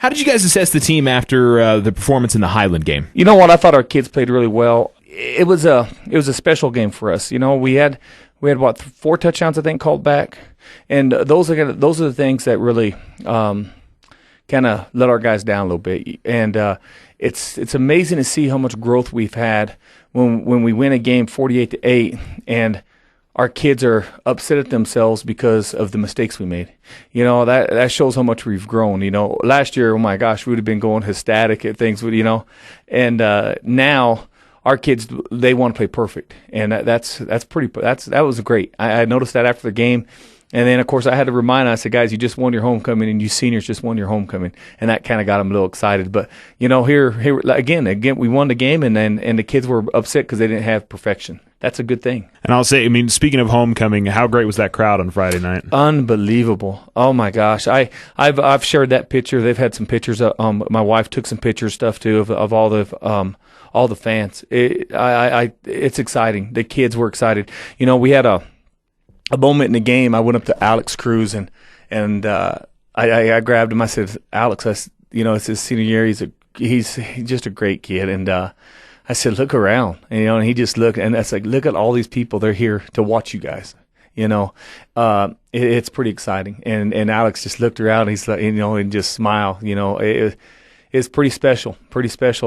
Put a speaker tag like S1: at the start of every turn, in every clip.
S1: How did you guys assess the team after the performance in the Highland game?
S2: You know what? I thought our kids played really well. It was a special game for us. You know, we had what, 4 touchdowns I think called back, and those are the things that really kind of let our guys down a little bit. And it's amazing to see how much growth we've had when we win a game 48-8, and our kids are upset at themselves because of the mistakes we made. You know, that shows how much we've grown. You know, last year, oh my gosh, we would have been going ecstatic at things, you know, and now our kids, they want to play perfect, and that was great. I noticed that after the game. And then, of course, I had to remind them, I said, guys, you just won your homecoming, and you seniors just won your homecoming. And that kind of got them a little excited. But, you know, here again, we won the game, and the kids were upset because they didn't have perfection. That's a good thing.
S1: And I'll say, I mean, speaking of homecoming, how great was that crowd on Friday night?
S2: Unbelievable. Oh, my gosh. I've shared that picture. They've had some pictures. My wife took some pictures, stuff, too, of all the fans. It's exciting. The kids were excited. You know, we had a moment in the game. I went up to Alex Cruz and I grabbed him. I said, Alex, you know, it's his senior year. He's just a great kid. And I said, look around. And, you know, and he just looked, and it's like, look at all these people. They're here to watch you guys. You know, it's pretty exciting. And Alex just looked around. He's like, you know, and just smiled. You know, it's pretty special.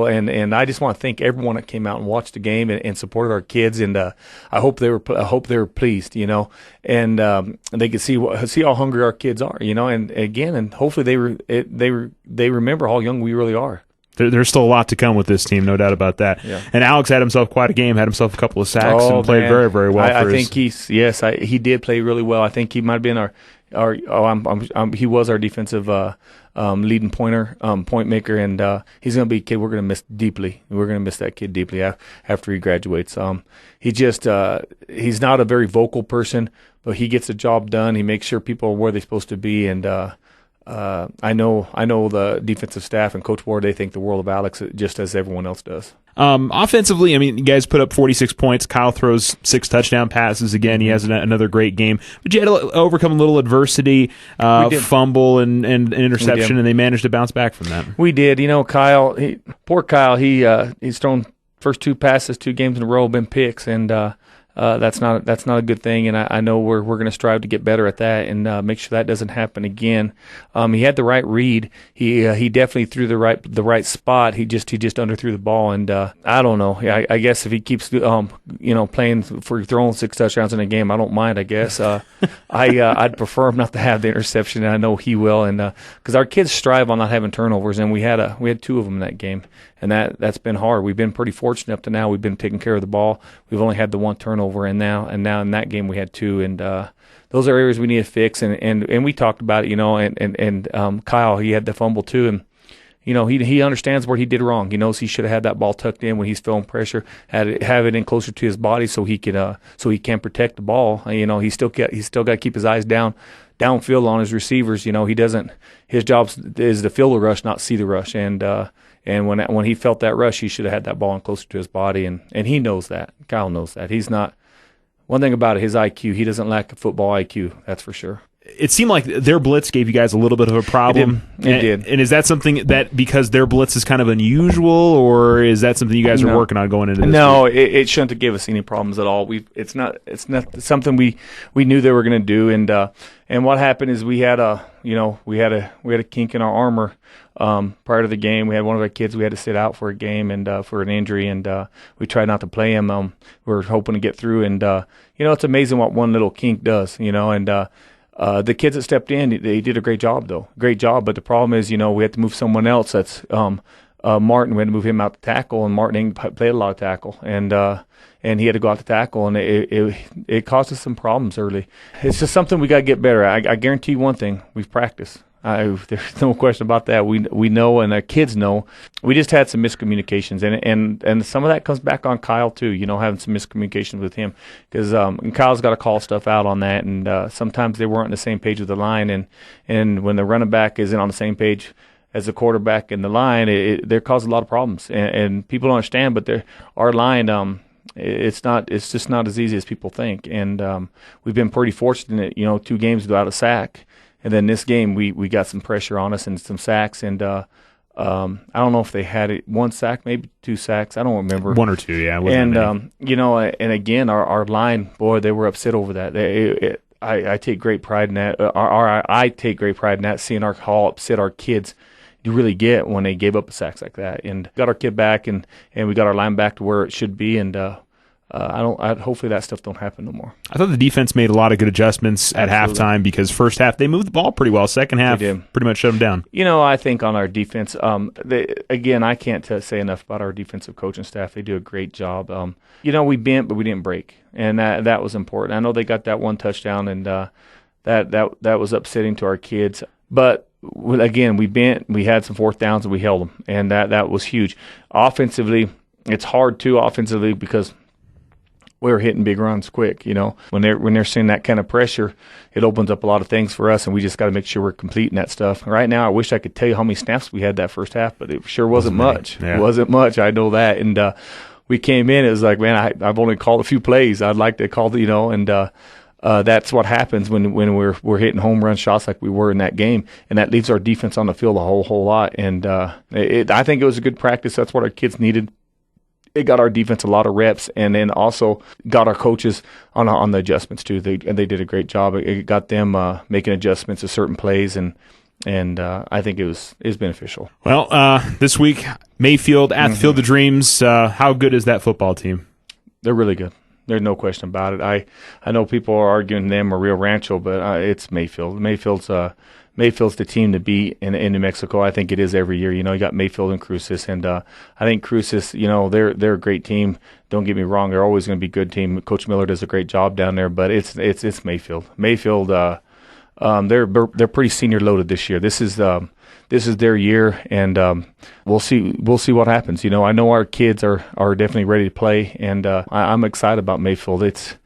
S2: And I just want to thank everyone that came out and watched the game and supported our kids. And I hope they were pleased, you know, and they could see how hungry our kids are, you know, and again, and hopefully they remember how young we really are.
S1: There's still a lot to come with this team, no doubt about that. Yeah. And Alex had himself quite a game, had himself a couple of sacks, and played very, very well.
S2: I think he did play really well. I think he might have been he was our defensive leading point maker, and he's going to be a kid we're going to miss deeply. We're going to miss that kid deeply after he graduates. He's not a very vocal person, but he gets the job done. He makes sure people are where they're supposed to be, and I know the defensive staff and Coach Ward, they think the world of Alex just as everyone else does.
S1: Offensively, I mean, you guys put up 46 points. Kyle throws 6 touchdown passes again. He has another great game. But you had to overcome a little adversity, fumble and interception, and they managed to bounce back from that.
S2: We did. You know, poor Kyle, he's thrown first 2 passes, 2 games in a row, been picks, and that's not a good thing, and I know we're going to strive to get better at that and make sure that doesn't happen again. He had the right read. He definitely threw the right spot. He just underthrew the ball, and I don't know. I guess if he keeps playing for throwing 6 touchdowns in a game, I don't mind. I guess I'd prefer him not to have the interception, and I know he will, and because our kids strive on not having turnovers, and we had 2 of them in that game. And that's been hard. We've been pretty fortunate up to now. We've been taking care of the ball. We've only had the 1 turnover, and now in that game we had 2. And those are areas we need to fix. And we talked about it, you know. And Kyle, he had the fumble too, and you know he understands where he did wrong. He knows he should have had that ball tucked in when he's feeling pressure, have it in closer to his body so he can protect the ball. You know, he's still got to keep his eyes downfield on his receivers. You know, his job is to feel the rush, not see the rush. And when he felt that rush, he should have had that ball in closer to his body, and he knows that. Kyle knows that. He's not. One thing about it, his IQ, he doesn't lack a football IQ. That's for sure.
S1: It seemed like their blitz gave you guys a little bit of a problem.
S2: It did.
S1: And is that something that because their blitz is kind of unusual, or is that something you guys are working on going into this
S2: week? It shouldn't have given us any problems at all. It's not something we knew they were going to do. And what happened is we had a kink in our armor prior to the game. We had one of our kids we had to sit out for a game and for an injury, and we tried not to play him. We were hoping to get through, and it's amazing what one little kink does. The kids that stepped in, they did a great job, though. Great job. But the problem is, we had to move someone else. That's Martin. We had to move him out to tackle, and Martin played a lot of tackle. And he had to go out to tackle, and it caused us some problems early. It's just something we got to get better at. I guarantee you one thing. We've practiced. There's no question about that. We know, and our kids know. We just had some miscommunications, and some of that comes back on Kyle too. Having some miscommunications with him because Kyle's got to call stuff out on that, and sometimes they weren't on the same page with the line, and when the running back isn't on the same page as the quarterback in the line, they're causing a lot of problems, and people don't understand. But our line, it's just not as easy as people think, and we've been pretty fortunate. 2 games without a sack. And then this game, we got some pressure on us and some sacks. And I don't know if they had one sack, maybe 2 sacks. I don't remember.
S1: 1 or 2, yeah.
S2: And and again, our line, boy, they were upset over that. I take great pride in that. I take great pride in that, seeing our call upset our kids. You really get when they gave up a sacks like that, and got our kid back, and we got our line back to where it should be, and hopefully that stuff don't happen no more.
S1: I thought the defense made a lot of good adjustments at halftime, because first half they moved the ball pretty well. Second half, pretty much shut them down.
S2: I think on our defense, again, I can't say enough about our defensive coaching staff. They do a great job. We bent, but we didn't break, and that was important. I know they got that one touchdown, and that was upsetting to our kids, but again, we bent, we had some fourth downs, and we held them, and that was huge. Offensively, it's hard too offensively because we were hitting big runs quick. When they're seeing that kind of pressure, it opens up a lot of things for us, and we just got to make sure we're completing that stuff. Right now, I wish I could tell you how many snaps we had that first half, but it sure wasn't much. Yeah. It wasn't much. I know that, and we came in. It was like, man, I've only called a few plays. I'd like to call and that's what happens when we're hitting home run shots like we were in that game, and that leaves our defense on the field a whole lot. And I think it was a good practice. That's what our kids needed. It got our defense a lot of reps, and then also got our coaches on the adjustments too. They did a great job. It got them making adjustments to certain plays, and I think it was beneficial.
S1: Well, this week Mayfield at the Field of Dreams. How good is that football team?
S2: They're really good. There's no question about it. I know people are arguing them or Rio Rancho, but it's Mayfield. Mayfield's the team to beat in New Mexico. I think it is every year. You got Mayfield and Cruces, and I think Cruces, they're a great team. Don't get me wrong; they're always going to be a good team. Coach Miller does a great job down there, but it's Mayfield. Mayfield, they're pretty senior loaded this year. This is their year, and we'll see what happens. I know our kids are definitely ready to play, and I'm excited about Mayfield. It's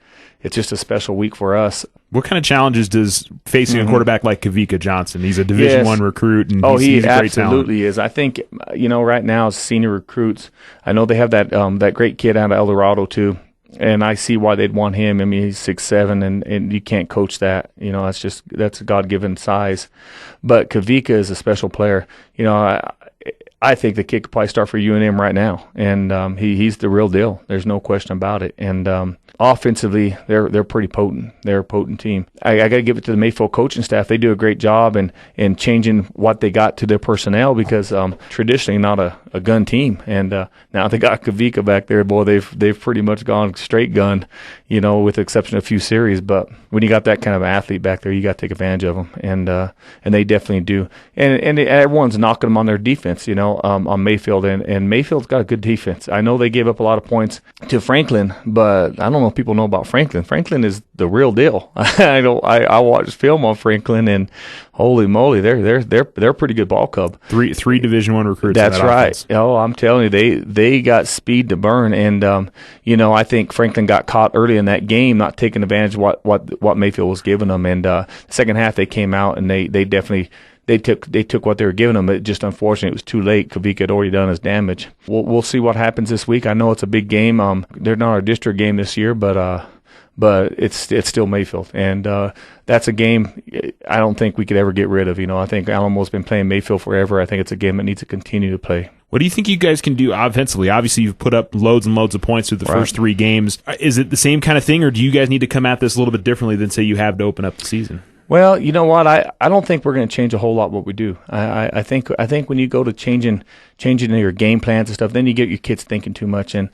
S2: just a special week for us.
S1: What kind of challenges does facing a quarterback like Kavika Johnson? He's a Division I recruit, and he's a great
S2: absolutely talent. Is. I think right now as senior recruits, I know they have that great kid out of El Dorado too, and I see why they'd want him. I mean, he's 6'7", and you can't coach that. That's a God-given size. But Kavika is a special player. I think the kid could probably start for UNM right now, and he's the real deal. There's no question about it. And offensively, they're pretty potent. They're a potent team. I got to give it to the Mayfield coaching staff. They do a great job in changing what they got to their personnel, because traditionally not a gun team, and now they got Kavika back there. Boy, they've pretty much gone straight gun, with the exception of a few series. But when you got that kind of athlete back there, you got to take advantage of them, and they definitely do. And everyone's knocking them on their defense, on Mayfield, and Mayfield's got a good defense. I know they gave up a lot of points to Franklin, but I don't know if people know about Franklin. Franklin is the real deal. I watched film on Franklin, and holy moly, they're a pretty good ball club.
S1: Three Division I recruits.
S2: That's right.
S1: Offense.
S2: Oh, I'm telling you, they got speed to burn, and I think Franklin got caught early in that game, not taking advantage of what Mayfield was giving them. And the second half they came out, and they definitely. They took what they were giving them, but just unfortunately it was too late. Kavika had already done his damage. We'll see what happens this week. I know it's a big game. They're not our district game this year, but it's still Mayfield, and that's a game I don't think we could ever get rid of. I think Alamo's been playing Mayfield forever. I think it's a game that needs to continue to play.
S1: What do you think you guys can do offensively? Obviously, you've put up loads and loads of points through the first 3 games. Is it the same kind of thing, or do you guys need to come at this a little bit differently than, say, you have to open up the season?
S2: Well, you know what? I don't think we're going to change a whole lot what we do. I think when you go to changing your game plans and stuff, then you get your kids thinking too much, and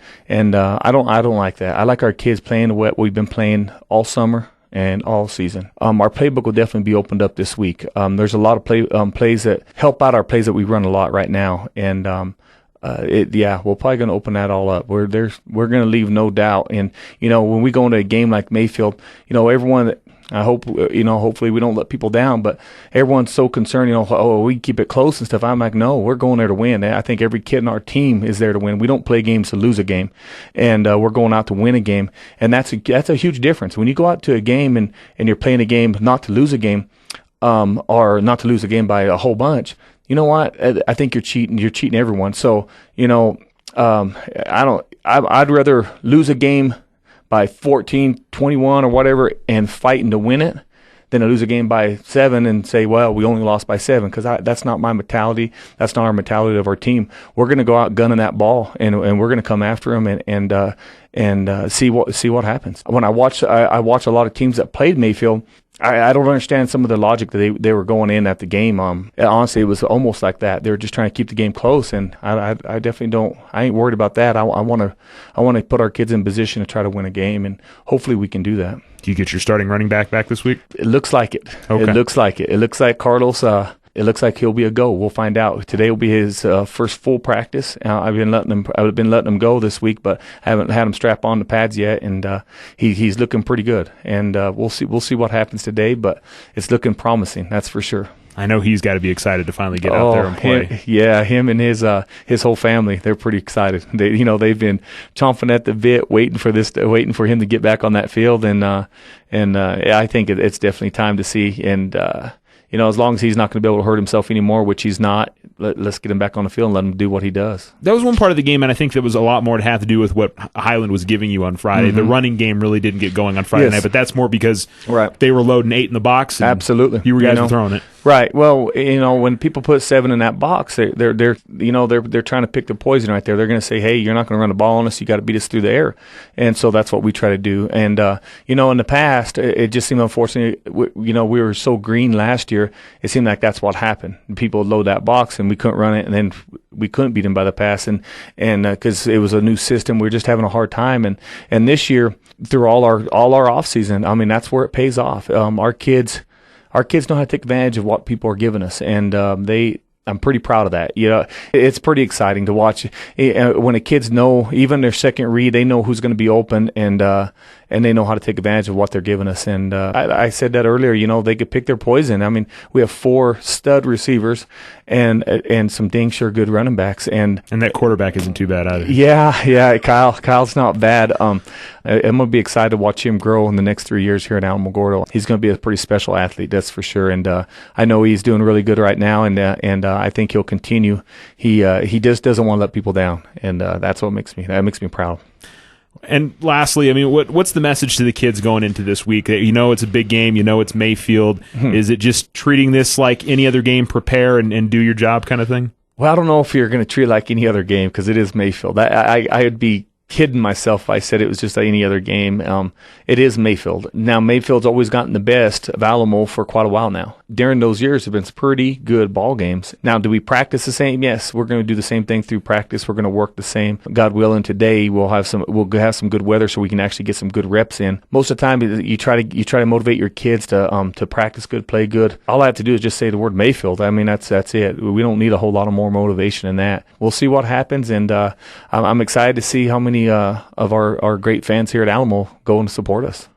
S2: I don't like that. I like our kids playing what we've been playing all summer and all season. Our playbook will definitely be opened up this week. There's a lot of plays that help out our plays that we run a lot right now, and we're probably going to open that all up. We're going to leave no doubt. And when we go into a game like Mayfield, everyone. I hope, hopefully we don't let people down, but everyone's so concerned, we keep it close and stuff. I'm like, no, we're going there to win. I think every kid in our team is there to win. We don't play games to lose a game, and we're going out to win a game. And that's a huge difference. When you go out to a game and you're playing a game not to lose a game, or not to lose a game by a whole bunch, you know what? I think you're cheating. You're cheating everyone. So, I'd rather lose a game by 14, 21 or whatever and fighting to win it than to lose a game by 7 and say, well, we only lost by 7, because that's not my mentality. That's not our mentality of our team. We're going to go out gunning that ball, and we're going to come after them and see what happens. When I watch a lot of teams that played Mayfield, I don't understand some of the logic that they were going in at the game. Honestly, it was almost like that. They were just trying to keep the game close, and I definitely don't. I ain't worried about that. I want to put our kids in position to try to win a game, and hopefully we can do that.
S1: Do you get your starting running back this week?
S2: It looks like it.
S1: Okay.
S2: It looks like it. It looks like Carlos. It looks like he'll be a go. We'll find out. Today will be his first full practice. I've been letting him go this week, but I haven't had him strap on the pads yet, and he's looking pretty good. And we'll see what happens today, but it's looking promising. That's for sure.
S1: I know he's got to be excited to finally get out there and play.
S2: Him and his whole family, they're pretty excited. They've been chomping at the bit, waiting for him to get back on that field, and I think it's definitely time to see. And as long as he's not going to be able to hurt himself anymore, which he's not, let's get him back on the field and let him do what he does.
S1: That was one part of the game, and I think that was a lot more to have to do with what Highland was giving you on Friday. Mm-hmm. The running game really didn't get going on Friday night, but that's more because they were loading 8 in the box. And
S2: absolutely,
S1: you guys were throwing it.
S2: Right. Well, when people put 7 in that box, they're trying to pick the poison right there. They're going to say, hey, you're not going to run the ball on us. You got to beat us through the air. And so that's what we try to do. And in the past, it just seemed unfortunate. We were so green last year. It seemed like that's what happened. People would load that box and we couldn't run it, and then we couldn't beat them by the pass. And because it was a new system, we were just having a hard time. And this year, through all our off season, I mean, that's where it pays off. Our kids know how to take advantage of what people are giving us, and I'm pretty proud of that. It's pretty exciting to watch when the kids know, even their second read, they know who's going to be open, and they know how to take advantage of what they're giving us. And I said that earlier. They could pick their poison. I mean, we have 4 stud receivers and some dang sure good running backs, and
S1: that quarterback isn't too bad either.
S2: Yeah, Kyle's not bad. I'm gonna be excited to watch him grow in the next 3 years here at Alamogordo. He's gonna be a pretty special athlete, that's for sure. And I know he's doing really good right now, and I think he'll continue. He just doesn't want to let people down, and that's what makes me proud.
S1: And lastly, I mean, what's the message to the kids going into this week? It's a big game. It's Mayfield. Is it just treating this like any other game, prepare and do your job kind of thing?
S2: Well, I don't know if you're going to treat it like any other game, because it is Mayfield. I'd be kidding myself if I said it was just like any other game. It is Mayfield. Now, Mayfield's always gotten the best of Alamo for quite a while now. During those years, have been some pretty good ball games. Now, do we practice the same? Yes, we're going to do the same thing through practice. We're going to work the same. God willing, today we'll have some good weather so we can actually get some good reps in. Most of the time, you try to motivate your kids to practice good, play good. All I have to do is just say the word Mayfield. I mean, that's it. We don't need a whole lot of more motivation than that. We'll see what happens, and I'm excited to see how many of our great fans here at Alamo go and support us.